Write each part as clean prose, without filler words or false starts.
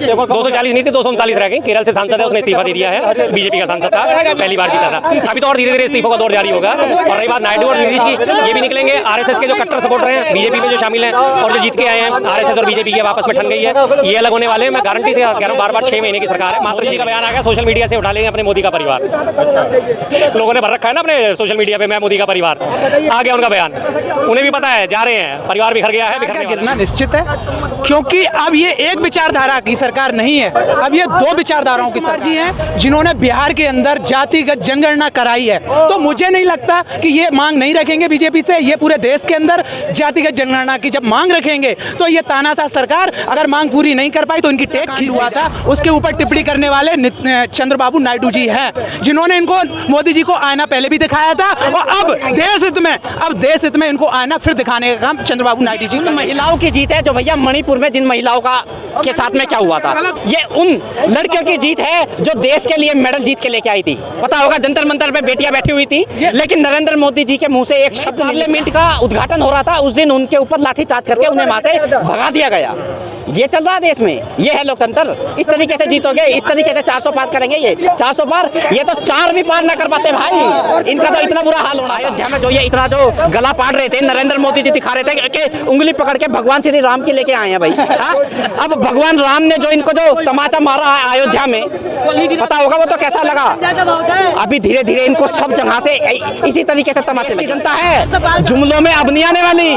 240 नहीं थी, 239 रह गई। केरल से सांसद है, उसने इस्तीफा दे दिया है, बीजेपी का सांसद था, पहली बार जीता था। अभी तो और धीरे धीरे इस्तीफों का दौर जारी होगा। और रही बात नायडू और नीतीश की, ये भी निकलेंगे। आरएसएस के जो कट्टर सपोर्टर हैं बीजेपी में, जो शामिल हैं और जो जीत के आए हैं, आरएसएस और बीजेपी की आपस में ठन गई है, ये अलग होने वाले हैं। मैं गारंटी से कह रहा हूँ, बार-बार 6 महीने की सरकार है। मात्र जी का बयान आ गया, सोशल मीडिया से उठा लेंगे अपने मोदी का परिवार। लोगों ने भर रखा है ना अपने सोशल मीडिया पे, मैं मोदी का परिवार। आ गया उनका बयान, उन्हें भी पता है, जा रहे हैं, परिवार बिखर गया है, गिरना निश्चित है, क्योंकि अब ये एक विचारधारा की सरकार नहीं है, अब ये दो विचारधाराओं की सरकार जी है, जिन्होंने बिहार के अंदर जातिगत जनगणना कराई है। तो मुझे नहीं लगता कि ये मांग नहीं रखेंगे बीजेपी से। ये पूरे देश के अंदर जातिगत जनगणना की जब मांग रखेंगे तो ये तानाशाह सरकार अगर मांग पूरी नहीं कर पाई तो इनकी टेक खींच हुआ था, उसके ऊपर टिप्पणी करने वाले चंद्रबाबू नायडू जी हैं, जिन्होंने इनको मोदी जी को आईना पहले भी दिखाया था और अब देश हित में इनको आईना फिर दिखाने का काम चंद्रबाबू नायडू जी। महिलाओं की जीत है जो भैया मणिपुर में जिन महिलाओं का के साथ में क्या हुआ था, ये उन लड़कियों की जीत है जो देश के लिए मेडल जीत के लेके आई थी। पता होगा जंतर मंतर पे बेटियां बैठी हुई थी, लेकिन नरेंद्र मोदी जी के मुंह से एक शब्द, पार्लियामेंट का उद्घाटन हो रहा था उस दिन, उनके ऊपर लाठीचार्ज करके उन्हें वहां से भगा दिया गया। ये चल रहा है देश में, ये है लोकतंत्र। इस तरीके से जीतोगे, इस तरीके से 400 पार करेंगे। ये 400 पार, ये तो 4 भी पार ना कर पाते भाई। इनका तो इतना बुरा हाल होना है। अयोध्या में जो ये इतना जो गला पाड़ रहे थे, नरेंद्र मोदी जी दिखा रहे थे कि उंगली पकड़ के भगवान श्री राम की लेके आए हैं भाई। अब भगवान राम ने जो इनको जो तमाचा मारा है अयोध्या में, पता होगा वो तो कैसा लगा। अभी धीरे धीरे इनको सब जगह से इसी तरीके से तमाचे लगे। जनता है जुमलों में अब नहीं आने वाली,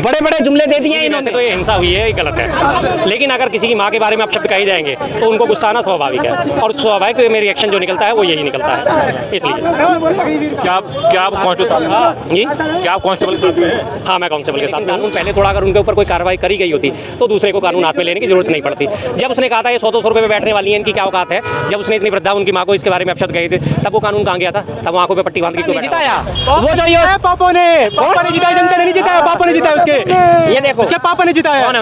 बड़े बड़े जुमले दे दिए इन्होंने। तो ये हिंसा हुई है, ये गलत है। लेकिन अगर किसी की माँ के बारे में अपशब्द कहे जाएंगे तो उनको गुस्सा आना स्वाभाविक है, और स्वाभाविक में रिएक्शन जो निकलता है वो यही निकलता है। इसलिए क्या आप कांस्टेबल के साथ हैं? हाँ, मैं कांस्टेबल के साथ हूँ। पहले थोड़ा अगर उनके ऊपर कोई कार्रवाई करी गई होती तो दूसरे को कानून हाथ में लेने की जरूरत नहीं पड़ती। जब उसने कहा था ये 100-200 रुपये में बैठने वाली है, इनकी क्या औकात है, जब उसने इतनी वृद्धा उनकी माँ को इसके बारे में अपशब्द कहे थे, तब वो कानून कहाँ गया था? तब आंखों पे पट्टी बांध के जिताया वो जो ये पापा ने जिताया, जनता ने नहीं जिताया, पापा ने जिताया उसके। ये देखो उसके पापा ने जिताया,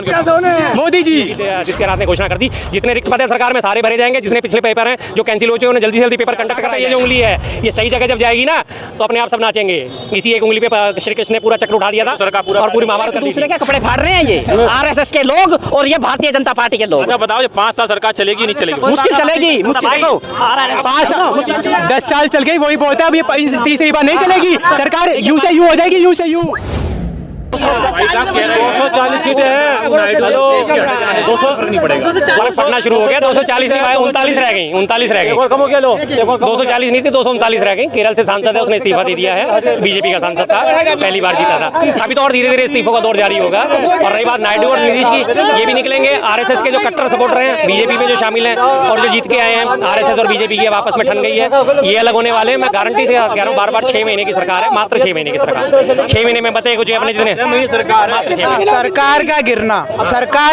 मोदी जी। जिसके रात ने घोषणा कर दी, जितने रिक्त पद है सरकार में सारे भरे जाएंगे, जितने पिछले पेपर हैं जो कैंसिल हो चुके उन्हें जल्दी से जल्दी पेपर कंडक्ट कराइए। ये जो उंगली है ये सही जगह जब जाएगी ना तो अपने आप सब नाचेंगे। इसी एक उंगली पे श्री कृष्ण ने पूरा चक्र उठा दिया था और पूरी महाभारत दूसरे के कपड़े फाड़ रहे हैं ये आरएसएस के लोग और ये भारतीय जनता पार्टी के लोग। अच्छा बताओ, 5 साल सरकार चलेगी नहीं चलेगी? मुश्किल चलेगी, मुश्किल। देखो 10 साल चल गई, वही बोलता है। अब ये तीसरी बार नहीं चलेगी सरकार, यू से यू हो जाएगी, यू से यू। 240 सीटें हैं, 200 नहीं पड़ेगा, पटना शुरू हो गया। 240 नहीं भाई, 39 रह गई, 39 रह गई। कम हो गया लो, 240 नहीं थी, 239 रह गई। केरल से सांसद है, उसने इस्तीफा दे दिया है, बीजेपी का सांसद था, पहली बार जीता था। अभी तो और धीरे धीरे इस्तीफों का दौर जारी होगा। और रही बात नायडू और नीतीश की, ये भी निकलेंगे। आरएसएस के जो कट्टर सपोर्टर हैं बीजेपी में, जो शामिल हैं और जो जीत के आए हैं, आरएसएस और बीजेपी की आपस में ठन गई है, ये अलग होने वाले हैं। मैं गारंटी से कह रहा हूँ, बार-बार 6 महीने की सरकार है, मात्र 6 महीने की सरकार। 6 महीने में बताए कुछ अपने जितने सरकार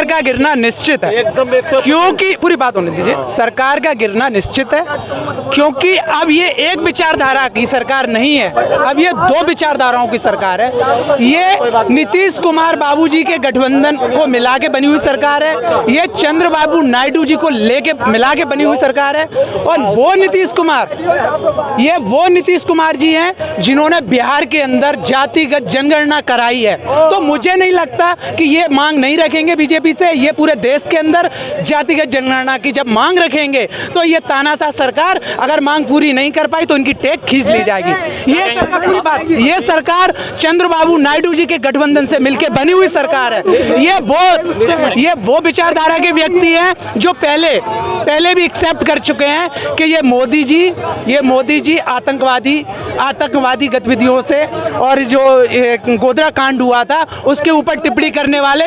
का गिरना निश्चित है, क्योंकि पूरी बात होने दीजिए। सरकार का गिरना निश्चित है, क्योंकि अब ये एक विचारधारा की सरकार नहीं है, अब ये दो विचारधाराओं की सरकार है। ये नीतीश कुमार बाबूजी के गठबंधन को मिला के बनी हुई सरकार है, ये चंद्रबाबू नायडू जी को लेके मिला के बनी हुई सरकार है। और वो नीतीश कुमार जी हैं जिन्होंने बिहार के अंदर जातिगत जनगणना कराई है। तो मुझे नहीं लगता कि ये मांग नहीं रखेंगे बीजेपी से। ये पूरे देश के अंदर जातिगत जनगणना की जब मांग रखेंगे तो ये तानाशाह सरकार अगर मांग पूरी नहीं कर पाई तो इनकी टेक खींच ली जाएगी। ये सरकार चंद्रबाबू नायडू जी के गठबंधन से मिलकर बनी हुई सरकार है। ये वो विचारधारा के व्यक्ति हैं जो पहले भी एक्सेप्ट कर चुके हैं कि ये मोदी जी आतंकवादी गतिविधियों से और जो गोधरा कांड हुआ था उसके ऊपर टिप्पणी करने वाले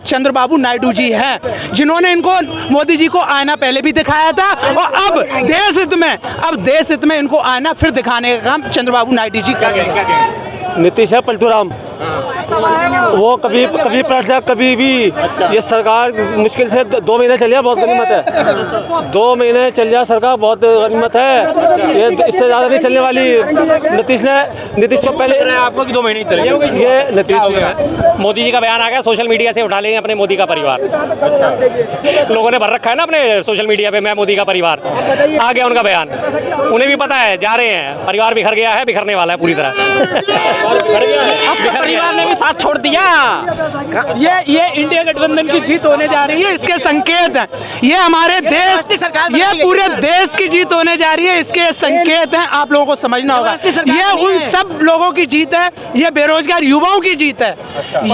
चंद्रबाबू नायडू जी हैं, जिन्होंने इनको मोदी जी को आईना पहले भी दिखाया था और अब देश हित में इनको आईना फिर दिखाने का काम चंद्रबाबू नायडू जी कर। नीतीश है पलटू राम, वो कभी पलट जाए कभी भी। ये सरकार मुश्किल से 2 महीने चल जाए, बहुत गनीमत है। 2 महीने चल जाए सरकार, बहुत गनीमत है। ये इससे ज़्यादा नहीं चलने वाली। नीतीश को पहले आपको कि 2 महीने चलेगी, ये नीतीश। मोदी जी का बयान आ गया, सोशल मीडिया से उठा लेंगे अपने मोदी का परिवार। लोगों ने भर रखा है ना अपने सोशल मीडिया पे, मैं मोदी का परिवार। आ गया उनका बयान, उन्हें भी पता है, जा रहे हैं, परिवार बिखर गया है, बिखरने वाला है पूरी तरह। परिवार ने भी साथ छोड़ दिया। क्या ये इंडिया गठबंधन की जीत होने जा रही है, इसके संकेत हैं। ये हमारे देश, ये पूरे देश की जीत होने जा रही है, इसके संकेत हैं। आप लोगों को समझना होगा, ये उन सब लोगों की जीत है, ये बेरोजगार युवाओं की जीत है,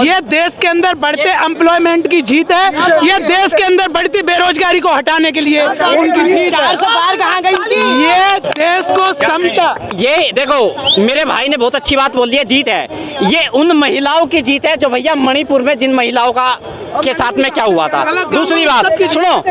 ये देश के अंदर बढ़ते एम्प्लॉयमेंट की जीत है, ये देश के अंदर बढ़ती बेरोजगारी को हटाने के लिए उनकी जीत है। 400 पार कहाँ गई? ये देश को समता। ये देखो, मेरे भाई ने बहुत अच्छी बात बोल दी है, जीत है। ये उन महिलाओं की जीत है जो भैया मणिपुर में जिन महिलाओं का के साथ में क्या हुआ था। दूसरी बात सुनो,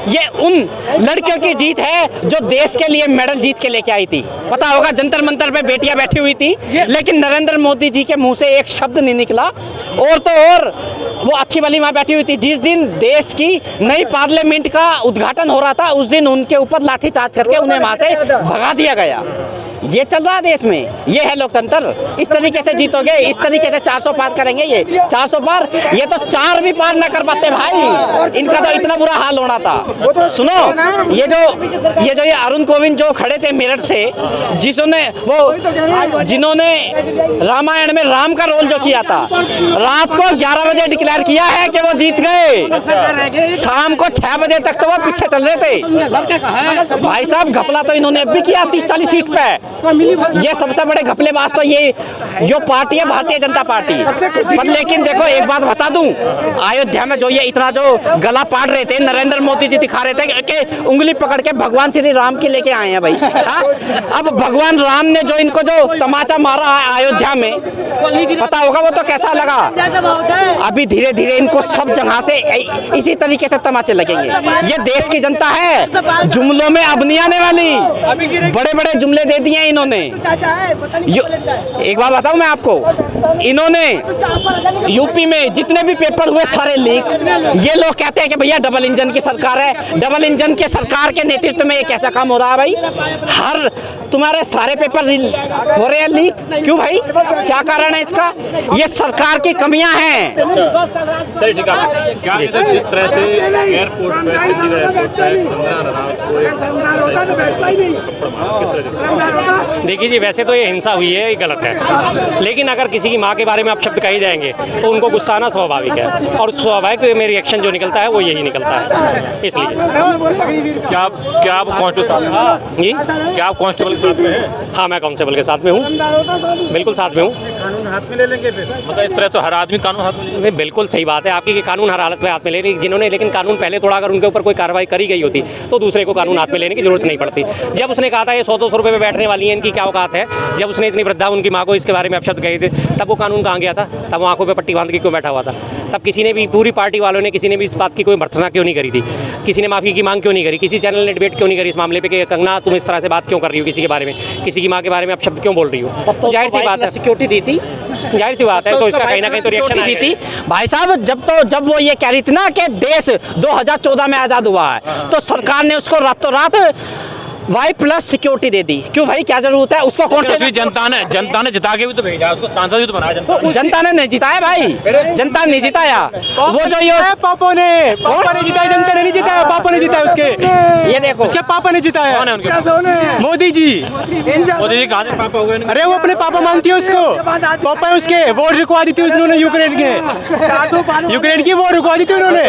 ये उन लड़कियों की जीत है जो देश के लिए मेडल जीत के लेके आई थी। पता होगा जंतर मंतर पे बेटियां बैठी हुई थी, लेकिन नरेंद्र मोदी जी के मुंह से एक शब्द नहीं निकला। और तो और वो अच्छी वाली माँ बैठी हुई थी। जिस दिन देश की नई पार्लियामेंट का उद्घाटन हो रहा था, उस दिन उनके ऊपर लाठीचार्ज करके उन्हें वहां से भगा दिया गया। ये चल रहा है देश में, ये है लोकतंत्र। इस तरीके से जीतोगे, इस तरीके से 400 पार करेंगे। ये 400 पार, ये तो 4 भी पार ना कर पाते भाई, इनका तो इतना बुरा हाल होना था। सुनो, ये जो ये अरुण कोविंद जो खड़े थे मेरठ से, जिन्होंने रामायण में राम का रोल जो किया था, रात को 11 बजे डिक्लेयर किया है कि वो जीत गए। शाम को 6 बजे तक तो वो पीछे चल रहे थे। भाई साहब, घपला तो इन्होंने अब भी किया 30-40 सीट पे। ये सबसे बड़े घपलेबाज तो ये जो पार्टी है भारतीय जनता पार्टी। पर लेकिन देखो एक बात बता दूं, अयोध्या में जो ये इतना जो गला पाड़ रहे थे, नरेंद्र मोदी जी दिखा रहे थे कि उंगली पकड़ के भगवान श्री राम की लेके आए हैं भाई। अब भगवान राम ने जो इनको जो तमाचा मारा है अयोध्या में, पता होगा वो तो कैसा लगा। अभी धीरे धीरे इनको सब जगह से इसी तरीके से तमाचे लगेंगे। ये देश की जनता है, जुमलों में अब नहीं आने वाली। बड़े बड़े जुमले दे दिए इन्होंने। एक बात बताऊं मैं आपको, इन्होंने यूपी में जितने भी पेपर हुए सारे लीक। ये लोग कहते हैं कि भैया डबल इंजन की सरकार है, डबल इंजन के सरकार के नेतृत्व में ये कैसा काम हो रहा है भाई। हर तुम्हारे सारे पेपर हो रहे हैं लीक, क्यों भाई, क्या कारण है इसका? ये सरकार की कमियां हैं। चलिए ठीक है, क्या जिस तरह से एयरपोर्ट देखिए जी, वैसे तो ये हिंसा हुई है, ये गलत है। लेकिन अगर किसी की माँ के बारे में आप शब्द कहे जाएंगे तो उनको गुस्सा आना स्वाभाविक है, और स्वाभाविक में रिएक्शन जो निकलता है वो यही निकलता है। इसलिए क्या आप कांस्टेबल जी, क्या आप कांस्टेबल के साथ में हैं? हाँ, मैं कांस्टेबल के साथ में हूँ, बिल्कुल साथ में हूँ। कानून हाथ में ले लेंगे फिर? मतलब इस तरह तो हर आदमी कानून हाथ में ले। बिल्कुल सही बात है आपकी कि कानून हर हालत में हाथ में ले रही, जिन्होंने लेकिन कानून पहले थोड़ा अगर उनके ऊपर कोई कार्रवाई करी गई होती तो दूसरे को कानून हाथ में लेने की जरूरत नहीं पड़ती। जब उसने कहा था ये 100-200 रुपये में बैठने वाली है, इनकी क्या औकात है, जब उसने इतनी वृद्धा उनकी माँ को इसके बारे में अपशब्द कहे थे, तब वो कानून कहाँ गया था? तब वो आंखों पे पट्टी बांध के क्यों बैठा हुआ था? तब किसी ने भी, पूरी पार्टी वालों ने किसी ने भी इस बात की कोई भर्त्सना क्यों नहीं करी थी? किसी ने माफ़ी की मांग क्यों नहीं करी? किसी चैनल ने डिबेट क्यों नहीं करी इस मामले पे कि कंगना तुम इस तरह से बात क्यों कर रही हो किसी के बारे में, किसी की माँ के बारे में अपशब्द क्यों बोल रही हो? जाहिर सी बात है, सिक्योरिटी दी थी, जाहिर सी बात है, तो इसका कहीं ना कहीं तो रिएक्शन दी थी। भाई साहब, जब वो ये कह रही थी ना कि देश 2014 में आज़ाद हुआ है, तो सरकार ने उसको रातों रात Y+ सिक्योरिटी दे दी। क्यों भाई, क्या जरूरत है उसको? कौन से जनता ने जिता के भी तो भेजा, उसको सांसद भी तो बनाया जनता ने नहीं जिताया भाई, जनता ने नहीं जिताया। वो जो ये पापा ने जिताया, जनता ने नहीं जिताया, पापा ने जिताया उसके। ये देखो, उसके पापा ने जिताया। कौन है उनके? मोदी जी। मोदी जी कहाँ से पापा हो गए? अरे वो अपने पापा मानती है उसको, पापा है उसके। वोट रुकवा दी थी उन्होंने यूक्रेन की वोट रुकवा दी थी उन्होंने।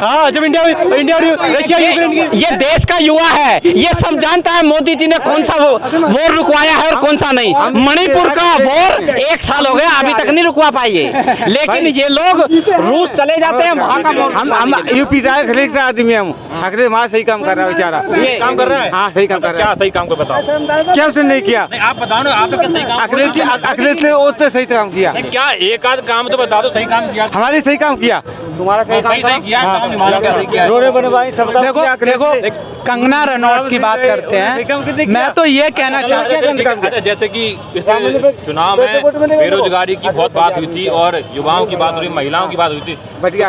हाँ, जब इंडिया रशिया यूक्रेन की। ये देश का युवा है, ये सब जानता है मोदी जी ने कौन सा वोट रुकवाया है और कौन सा नहीं। मणिपुर का वोट 1 साल हो गया, अभी तक नहीं रुकवा पाई है। लेकिन ये लोग रूस चले जाते हैं, वहाँ का हम यूपी से खरीद आदमी हम अगले वहाँ सही काम कर रहा है बेचारा। ये काम कर रहा है? हाँ, सही काम कर रहा है। क्या सही काम को बताओ? क्या उसने नहीं किया? नहीं, आप बताओ ना, आपने क्या सही काम? अखिलेश ने वो तो सही काम किया। क्या एक आध काम तो बता दो, सही काम किया? हमारे सही काम किया, तुम्हारा सही काम किया, काम नहीं मालूम क्या सही किया। रोडे बनवाई सब। देखो कंगना रनौत की बात करते हैं, मैं तो ये कहना चाहता हूँ, जैसे कि इस चुनाव में बेरोजगारी की बहुत बात हुई थी और युवाओं की बात हुई, महिलाओं की बात हुई थी।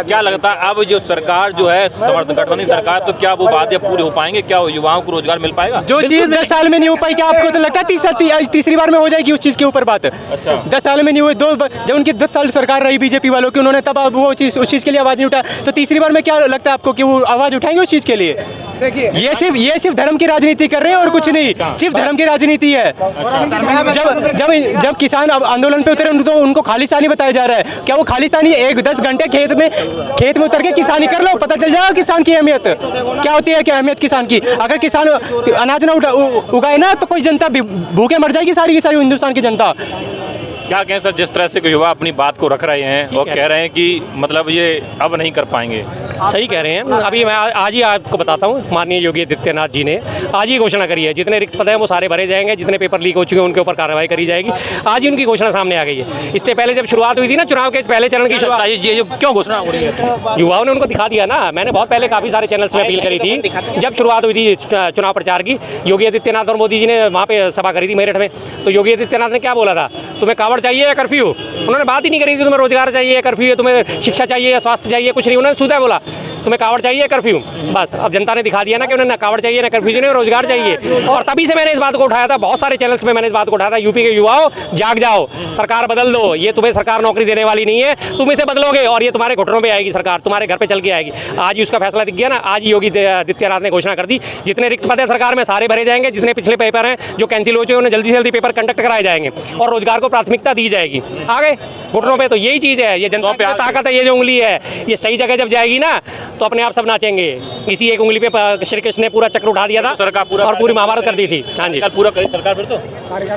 क्या लगता है अब जो सरकार जो है गठबंधन सरकार, तो क्या वो बातें पूरी हो पाएंगे? क्या युवाओं को रोजगार मिल पाएगा? जो चीज 10 साल में नहीं हो पाई, क्या आपको तो लगता है तीसरी बार में हो जाएगी उस चीज के ऊपर बात? अच्छा, 10 साल में नहीं हुई, जब उनकी 10 साल सरकार रही बीजेपी वालों की, उन्होंने तब वो चीज उस चीज के लिए आवाज नहीं उठाया, तो तीसरी बार में क्या लगता है आपको कि वो आवाज उठाएंगे उस चीज के लिए? ये सिर्फ धर्म की राजनीति कर रहे हैं और कुछ नहीं, सिर्फ धर्म की राजनीति है। जब किसान अब आंदोलन पे उतरे तो उनको खालिस्तानी बताया जा रहा है। क्या वो खालिस्तानी 10 घंटे खेत में उतर के किसानी कर लो, पता चल जाएगा किसान की अहमियत क्या होती है, क्या अहमियत किसान की। अगर किसान अनाज ना उगाए ना तो कोई जनता भूखे मर जाएगी, सारी की सारी हिंदुस्तान की जनता। क्या कहें सर, जिस तरह से युवा अपनी बात को रख रहे हैं और कह रहे हैं कि मतलब ये अब नहीं कर पाएंगे। सही कह रहे हैं। अभी मैं आज ही आपको बताता हूँ, माननीय योगी आदित्यनाथ जी ने आज ही घोषणा करी है, जितने रिक्त पद हैं वो सारे भरे जाएंगे, जितने पेपर लीक हो चुके हैं उनके ऊपर कार्रवाई करी जाएगी। आज ही उनकी घोषणा सामने आ गई है। इससे पहले जब शुरुआत हुई थी ना चुनाव के पहले चरण की, क्यों घोषणा हो रही है? युवाओं ने उनको दिखा दिया ना। मैंने बहुत पहले काफ़ी सारे चैनल्स में अपील करी थी, जब शुरुआत हुई थी चुनाव प्रचार की। योगी आदित्यनाथ और मोदी जी ने वहाँ पे सभा करी थी मेरठ में, तो योगी आदित्यनाथ ने क्या बोला था, तुम्हें कावड़ चाहिए या कर्फ्यू? उन्होंने बात ही नहीं करी थी तुम्हें रोजगार चाहिए या कर्फ्यू है, तुम्हें शिक्षा चाहिए या स्वास्थ्य चाहिए, कुछ नहीं। उन्होंने सीधा बोला तुम्हें कावड़ चाहिए या कर्फ्यू। बस अब जनता ने दिखा दिया ना कि उन्हें ना कावड़ चाहिए ना कर्फ्यू चाहिए, रोजगार चाहिए। और तभी से मैंने इस बात को उठाया था, बहुत सारे चैनल्स में मैंने इस बात को उठाया था, यूपी के युवाओं जाग जाओ, सरकार बदल दो। ये तुम्हें सरकार नौकरी देने वाली नहीं है, तुम इसे बदलोगे और ये तुम्हारे घुटनों पे आएगी सरकार, तुम्हारे घर पे चल के आएगी। आज ही उसका फैसला दिख गया ना। आज योगी आदित्यनाथ ने घोषणा कर दी, जितने रिक्त पद है सरकार में सारे भरे जाएंगे, जितने पिछले पेपर हैं जो कैंसिल हो चुके हैं उन्हें जल्दी से जल्दी पेपर कंडक्ट कराए जाएंगे और रोजगार को प्राथमिकता दी जाएगी। आगे घुटनों पे तो यही चीज़ है, ये जनता पे ताकत है, ये जो उंगली है ये सही जगह जब जाएगी ना तो अपने आप सब नाचेंगे। इसी एक उंगली पे श्री कृष्ण ने पूरा चक्र उठा दिया था सरकार पूरा और पूरी महाभारत कर दी थी। हाँ जी, पूरा करी सरकार फिर तो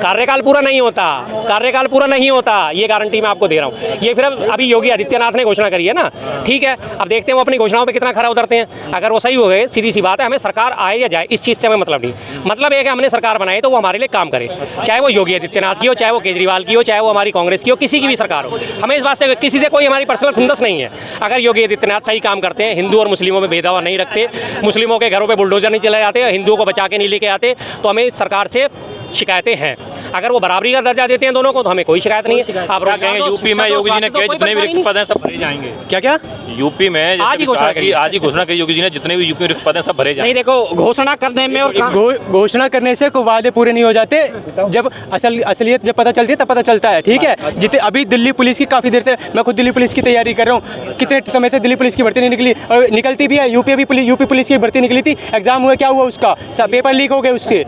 कार्यकाल पूरा नहीं होता, कार्यकाल पूरा नहीं होता, ये गारंटी मैं आपको दे रहा हूँ। ये फिर अभी योगी आदित्यनाथ ने घोषणा करी है ना, ठीक है। अब देखते हैं वो अपनी घोषणाओं पे कितना खरा उतरते हैं। अगर वो सही हो गए, सीधी सी बात है, हमें सरकार आए या जाए इस चीज़ से हमें मतलब नहीं। मतलब एक है हमने सरकार बनाई तो वो हमारे लिए काम करे, चाहे वो योगी आदित्यनाथ की हो, चाहे वो केजरीवाल की हो, चाहे वो हमारी कांग्रेस की हो, किसी की भी सरकार हो। हमें इस बात से किसी से कोई हमारी पर्सनल खुंदस नहीं है। अगर योगी आदित्यनाथ सही काम करते हैं, हिंदू और मुस्लिमों में भेदभाव नहीं रखते, मुस्लिमों के घरों पे बुलडोजर नहीं चले जाते, हिंदुओं को बचा के नहीं लेके आते, तो हमें इस सरकार से शिकायतें हैं। अगर वो बराबरी का दर्जा देते हैं दोनों को तो हमें कोई शिकायत नहीं है। आप कहेंगे यूपी में योगी जी ने कहे जितने भी रिक्त पद हैं सब भरे जाएंगे। क्या यूपी में आज ही घोषणा करी योगी जी ने, जितने भी यूपी में रिक्त पद हैं सब भरे जाएंगे। नहीं देखो, घोषणा करने में और घोषणा करने से कोई वादे पूरे नहीं हो जाते, जब असलियत जब पता चलती है तब पता चलता है, ठीक है। जितने अभी दिल्ली पुलिस की काफ़ी देर से, मैं खुद दिल्ली पुलिस की तैयारी कर रहा हूँ, कितने समय से दिल्ली पुलिस की भर्ती नहीं निकली और निकलती भी है। यूपी पुलिस की भर्ती निकली थी, एग्जाम हुआ, क्या हुआ उसका, पेपर लीक हो गए उससे।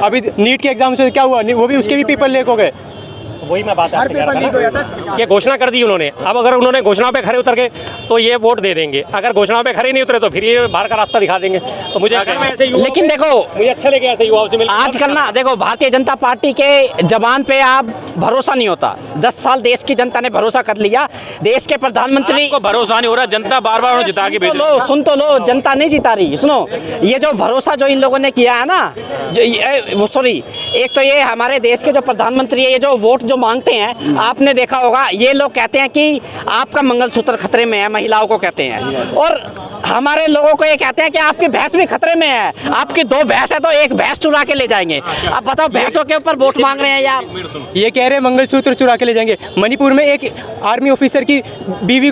अभी नीट के एग्जाम से क्या हुआ, वो भी उसके भी पेपर लीक हो गए। वही मैं बात आपसे कह रहा था, ये घोषणा कर दी उन्होंने। अब अगर उन्होंने घोषणाओं पे खरे उतर गए तो ये वोट दे देंगे, अगर घोषणाओं पे खरे नहीं उतरे तो फिर ये बाहर का रास्ता दिखा देंगे। तो मुझे लेकिन देखो, मुझे अच्छा लगे ऐसे युवाओं से मिलकर। आजकल ना देखो, भारतीय जनता पार्टी के जबान पे आप भरोसा नहीं होता। 10 साल देश की जनता ने भरोसा कर लिया, देश के प्रधानमंत्री को भरोसा नहीं हो रहा, जनता बार बार जिता के भेज रही है। सुन तो लो, जनता नहीं जिता रही। सुनो, ये जो भरोसा जो इन लोगों ने किया है ना, जो सॉरी, एक तो ये हमारे देश के जो प्रधानमंत्री है, ये जो वोट जो मांगते हैं, आपने देखा होगा, ये लोग कहते हैं कि आपका मंगलसूत्र खतरे में है, महिलाओं को कहते हैं, और हमारे लोगों को ये कहते हैं कि आपकी भैंस भी खतरे में है, आपकी 2 भैंस है तो एक भैंस चुरा के ले जाएंगे। अब बताओ, भैंसों के ऊपर वोट मांग रहे हैं यार। ये कह रहे हैं मंगलसूत्र चुरा के ले जाएंगे। मणिपुर में एक आर्मी ऑफिसर की बीवी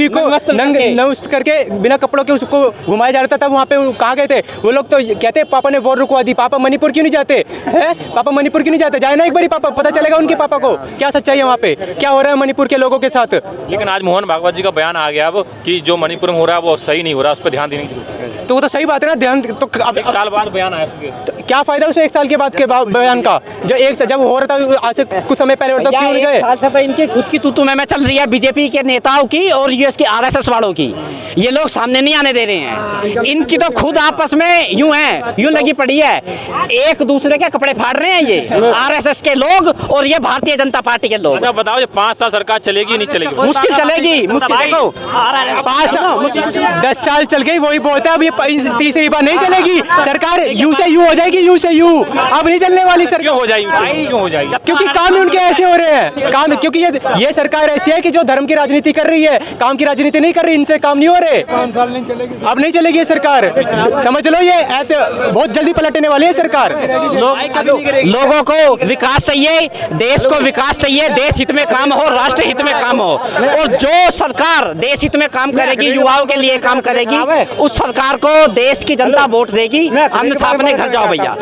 को नंग करके बिना कपड़ों के उसको घुमाया जा रहा था। वहाँ पे कहाँ गए थे वो लोग? तो कहते हैं पापा ने वोट रुकवा दी। पापा मणिपुर क्यों नहीं जाते हैं? पापा मणिपुर क्यों नहीं जाते? जाए ना एक बारी, पापा पता चलेगा उनके पापा को क्या सच्चाई है वहाँ पे, क्या हो रहा है मणिपुर के लोगों के साथ। लेकिन आज मोहन भागवत जी का बयान आ गया अब कि जो मणिपुर में हो रहा है वो सही नहीं हो रहा, उस पर ध्यान देने की जरूरत है। तो वो तो सही बात है ना, ध्यान तो अब 1 साल बाद बयान आया, तो क्या फायदा उसे 1 साल के बाद के बयान का? जब हो रहा था आज से कुछ समय पहले, तो क्यों नहीं गए? साल से तो इनकी खुद की तू मैं चल रही है, बीजेपी के नेताओं की और यूएस की आरएसएस वालों की। ये लोग सामने नहीं आने दे रहे हैं, इनकी तो खुद आपस में यूं लगी पड़ी है, एक दूसरे के कपड़े फाड़ रहे हैं ये आरएसएस के लोग और ये भारतीय जनता पार्टी के लोग। अच्छा बताओ, ये 5 साल सरकार चलेगी नहीं चलेगी? मुश्किल चलेगी, मुश्किल। देखो 10 साल चल गई, वही बहुत है। अब ये तीसरी बार नहीं चलेगी सरकार, यू से यू हो जाएगी, यू से यू अब नहीं चलने वाली सरकार। क्यों हो जाएगी? क्यों हो जाएगी? क्योंकि काम उनके ऐसे हो रहे हैं, काम, क्योंकि ये सरकार ऐसी है कि जो धर्म की राजनीति कर रही है, काम की राजनीति नहीं कर रही, इनसे काम नहीं हो रहे। 5 साल नहीं चलेगी, अब नहीं चलेगी ये सरकार, समझ लो। ये ऐसे बहुत जल्दी पलटने वाली है सरकार। लोगों को विकास चाहिए, देश को विकास चाहिए, देश हित में काम हो, राष्ट्र हित में काम हो, और जो सरकार देश हित में काम करेगी, युवाओं के लिए काम करेगी, उस सरकार को देश की जनता वोट देगी, अन्यथा अपने घर जाओ भैया।